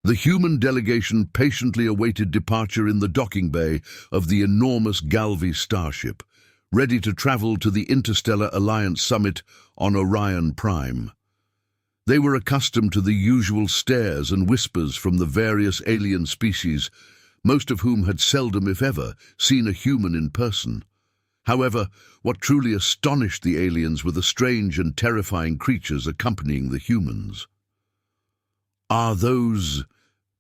The human delegation patiently awaited departure in the docking bay of the enormous Galvi starship, ready to travel to the Interstellar Alliance summit on Orion Prime. They were accustomed to the usual stares and whispers from the various alien species, most of whom had seldom, if ever, seen a human in person. However, what truly astonished the aliens were the strange and terrifying creatures accompanying the humans. "Are those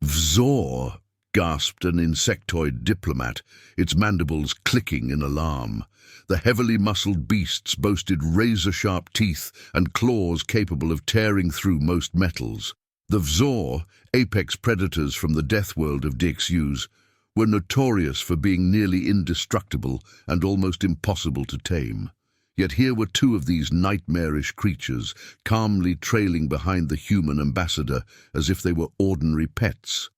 Vzor?" gasped an insectoid diplomat, its mandibles clicking in alarm. The heavily muscled beasts boasted razor-sharp teeth and claws capable of tearing through most metals. The Vzor, apex predators from the death world of DXUs, were notorious for being nearly indestructible and almost impossible to tame. Yet here were two of these nightmarish creatures, calmly trailing behind the human ambassador as if they were ordinary pets.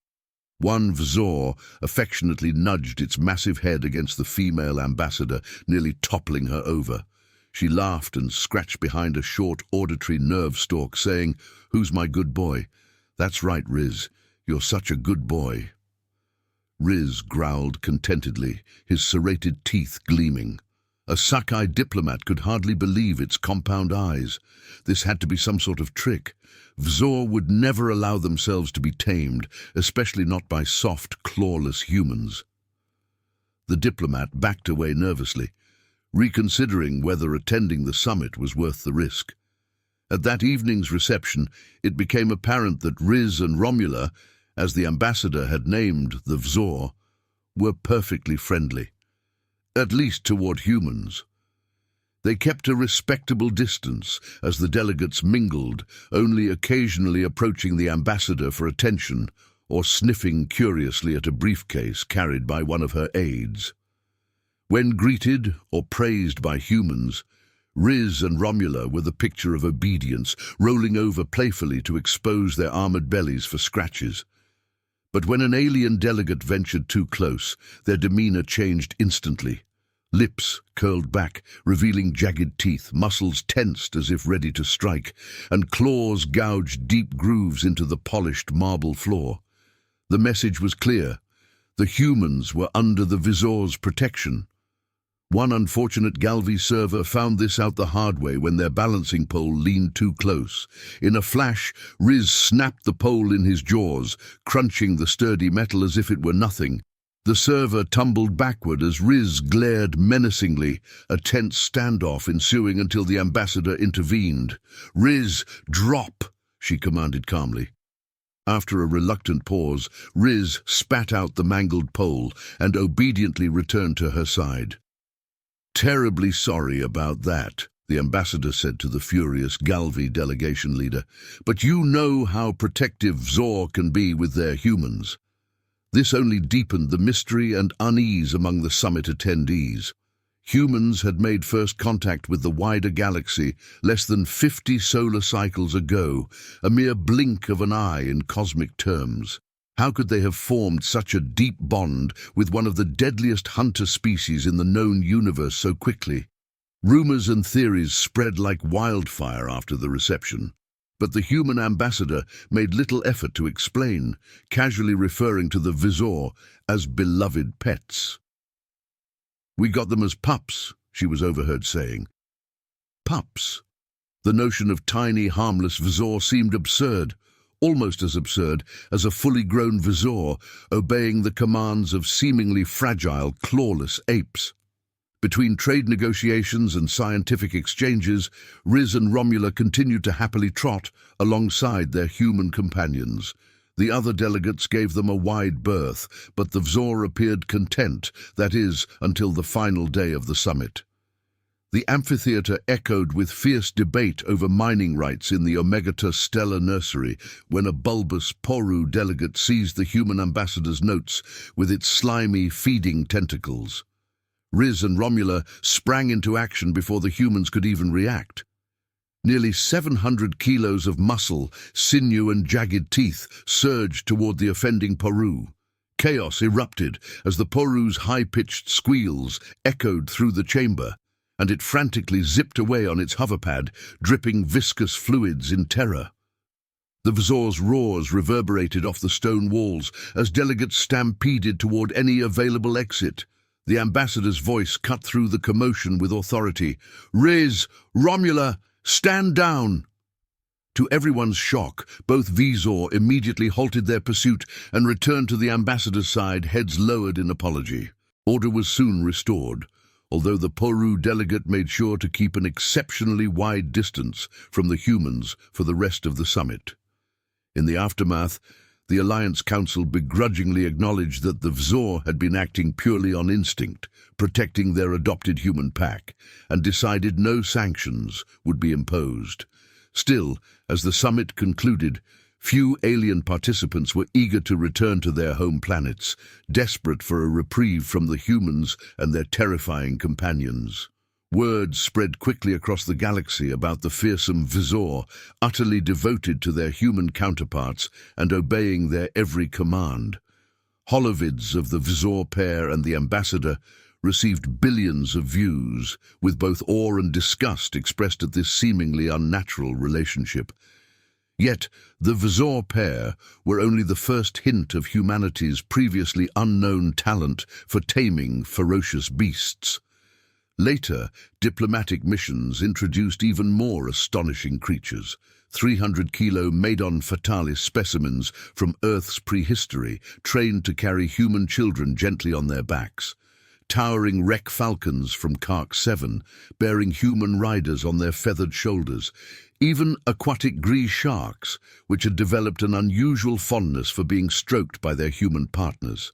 One Vzor affectionately nudged its massive head against the female ambassador, nearly toppling her over. She laughed and scratched behind a short auditory nerve stalk, saying, "Who's my good boy?" "That's right, Riz. You're such a good boy." Riz growled contentedly, his serrated teeth gleaming. A Sakai diplomat could hardly believe its compound eyes. This had to be some sort of trick. Vzor would never allow themselves to be tamed, especially not by soft, clawless humans. The diplomat backed away nervously, reconsidering whether attending the summit was worth the risk. At that evening's reception, it became apparent that Riz and Romula, as the ambassador had named the Vzor, were perfectly friendly, at least toward humans. They kept a respectable distance as the delegates mingled, only occasionally approaching the ambassador for attention or sniffing curiously at a briefcase carried by one of her aides. When greeted or praised by humans, Riz and Romula were the picture of obedience, rolling over playfully to expose their armored bellies for scratches. But when an alien delegate ventured too close, their demeanor changed instantly. Lips curled back, revealing jagged teeth, muscles tensed as if ready to strike, and claws gouged deep grooves into the polished marble floor. The message was clear. The humans were under the Vzor's protection. One unfortunate Galvi server found this out the hard way when their balancing pole leaned too close. In a flash, Riz snapped the pole in his jaws, crunching the sturdy metal as if it were nothing. The server tumbled backward as Riz glared menacingly, a tense standoff ensuing until the ambassador intervened. "Riz, drop!" she commanded calmly. After a reluctant pause, Riz spat out the mangled pole and obediently returned to her side. "Terribly sorry about that," the ambassador said to the furious Galvi delegation leader, "but you know how protective Vzor can be with their humans." This only deepened the mystery and unease among the summit attendees. Humans had made first contact with the wider galaxy less than 50 solar cycles ago, a mere blink of an eye in cosmic terms. How could they have formed such a deep bond with one of the deadliest hunter species in the known universe so quickly? Rumors and theories spread like wildfire after the reception. But the human ambassador made little effort to explain, casually referring to the Vzor as beloved pets. "We got them as pups," she was overheard saying. Pups? The notion of tiny, harmless Vzor seemed absurd, almost as absurd as a fully grown Vzor obeying the commands of seemingly fragile, clawless apes. Between trade negotiations and scientific exchanges, Riz and Romula continued to happily trot alongside their human companions. The other delegates gave them a wide berth, but the Vzor appeared content, that is, until the final day of the summit. The amphitheater echoed with fierce debate over mining rights in the Omegata Stellar Nursery when a bulbous Poru delegate seized the human ambassador's notes with its slimy, feeding tentacles. Riz and Romula sprang into action before the humans could even react. Nearly 700 kilos of muscle, sinew and jagged teeth surged toward the offending Poru. Chaos erupted as the Poru's high-pitched squeals echoed through the chamber, and it frantically zipped away on its hoverpad, dripping viscous fluids in terror. The Vzor's roars reverberated off the stone walls as delegates stampeded toward any available exit. The ambassador's voice cut through the commotion with authority. "Riz, Romula, stand down!" To everyone's shock, both Vzor immediately halted their pursuit and returned to the ambassador's side, heads lowered in apology. Order was soon restored, although the Poru delegate made sure to keep an exceptionally wide distance from the humans for the rest of the summit. In the aftermath, the Alliance Council begrudgingly acknowledged that the Vzor had been acting purely on instinct, protecting their adopted human pack, and decided no sanctions would be imposed. Still, as the summit concluded, few alien participants were eager to return to their home planets, desperate for a reprieve from the humans and their terrifying companions. Word spread quickly across the galaxy about the fearsome Vzor, utterly devoted to their human counterparts and obeying their every command. Holovids of the Vzor pair and the ambassador received billions of views, with both awe and disgust expressed at this seemingly unnatural relationship. Yet, the Vzor pair were only the first hint of humanity's previously unknown talent for taming ferocious beasts. Later, diplomatic missions introduced even more astonishing creatures. 300-kilo Madon fatalis specimens from Earth's prehistory, trained to carry human children gently on their backs. Towering wreck falcons from Kark 7, bearing human riders on their feathered shoulders. Even aquatic gree sharks, which had developed an unusual fondness for being stroked by their human partners.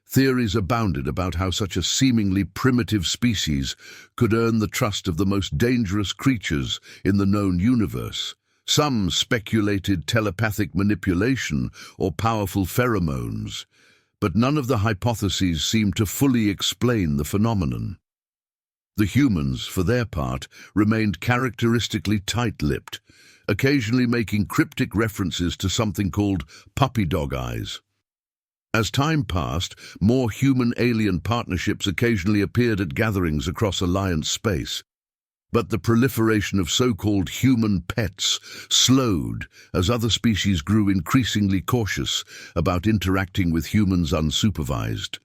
Theories abounded about how such a seemingly primitive species could earn the trust of the most dangerous creatures in the known universe. Some speculated telepathic manipulation or powerful pheromones, but none of the hypotheses seemed to fully explain the phenomenon. The humans, for their part, remained characteristically tight-lipped, occasionally making cryptic references to something called puppy dog eyes. As time passed, more human-alien partnerships occasionally appeared at gatherings across Alliance space. But the proliferation of so-called human pets slowed as other species grew increasingly cautious about interacting with humans unsupervised.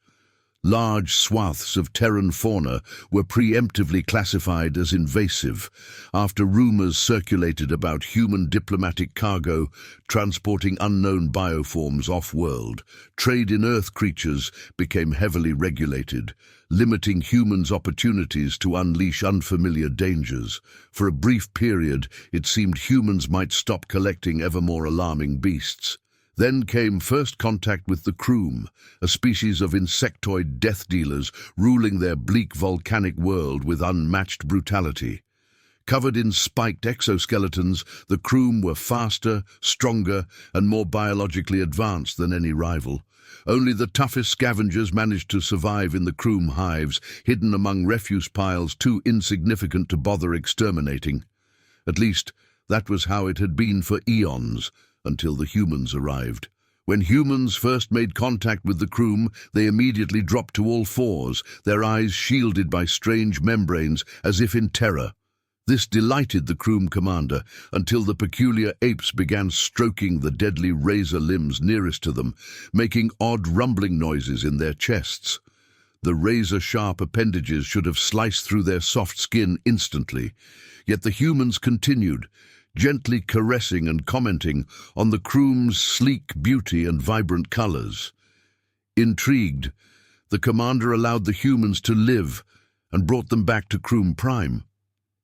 Large swaths of Terran fauna were preemptively classified as invasive after rumors circulated about human diplomatic cargo transporting unknown bioforms off-world. Trade in Earth creatures became heavily regulated, limiting humans' opportunities to unleash unfamiliar dangers. For a brief period, it seemed humans might stop collecting ever more alarming beasts. Then came first contact with the Kroom, a species of insectoid death dealers ruling their bleak volcanic world with unmatched brutality. Covered in spiked exoskeletons, the Kroom were faster, stronger, and more biologically advanced than any rival. Only the toughest scavengers managed to survive in the Kroom hives, hidden among refuse piles too insignificant to bother exterminating. At least, that was how it had been for eons, until the humans arrived. When humans first made contact with the Kroom, they immediately dropped to all fours, their eyes shielded by strange membranes as if in terror. This delighted the Kroom commander until the peculiar apes began stroking the deadly razor limbs nearest to them, making odd rumbling noises in their chests. The razor-sharp appendages should have sliced through their soft skin instantly, yet the humans continued, gently caressing and commenting on the Kroom's sleek beauty and vibrant colors. Intrigued, the commander allowed the humans to live and brought them back to Kroom Prime.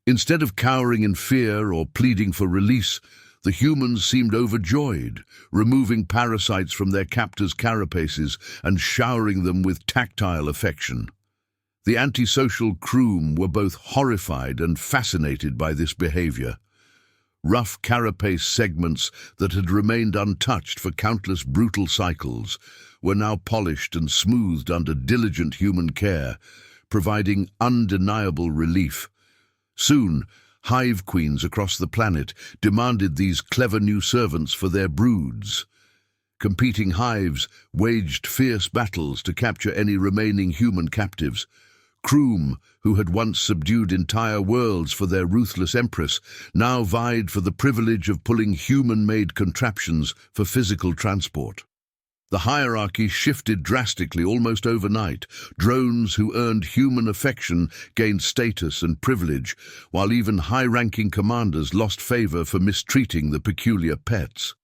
Instead of cowering in fear or pleading for release, the humans seemed overjoyed, removing parasites from their captors' carapaces and showering them with tactile affection. The antisocial Kroom were both horrified and fascinated by this behavior. Rough carapace segments that had remained untouched for countless brutal cycles were now polished and smoothed under diligent human care, providing undeniable relief. Soon, hive queens across the planet demanded these clever new servants for their broods. Competing hives waged fierce battles to capture any remaining human captives, Kroom, who had once subdued entire worlds for their ruthless empress, now vied for the privilege of pulling human-made contraptions for physical transport. The hierarchy shifted drastically almost overnight. Drones who earned human affection gained status and privilege, while even high-ranking commanders lost favor for mistreating the peculiar pets.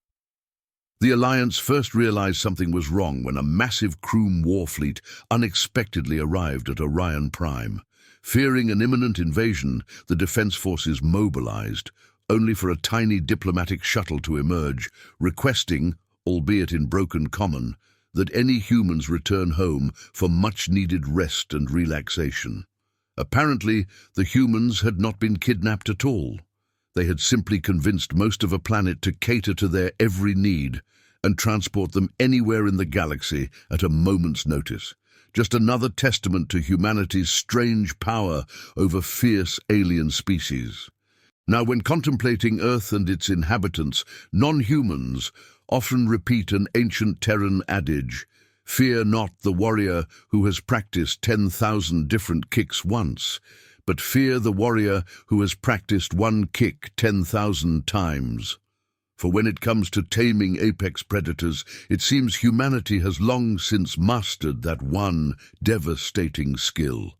The Alliance first realized something was wrong when a massive Kroom war fleet unexpectedly arrived at Orion Prime. Fearing an imminent invasion, the defense forces mobilized, only for a tiny diplomatic shuttle to emerge, requesting, albeit in broken common, that any humans return home for much-needed rest and relaxation. Apparently, the humans had not been kidnapped at all. They had simply convinced most of a planet to cater to their every need and transport them anywhere in the galaxy at a moment's notice. Just another testament to humanity's strange power over fierce alien species. Now, when contemplating Earth and its inhabitants, non-humans often repeat an ancient Terran adage, "Fear not the warrior who has practiced 10,000 different kicks once, but fear the warrior who has practiced one kick 10,000 times." For when it comes to taming apex predators, it seems humanity has long since mastered that one devastating skill.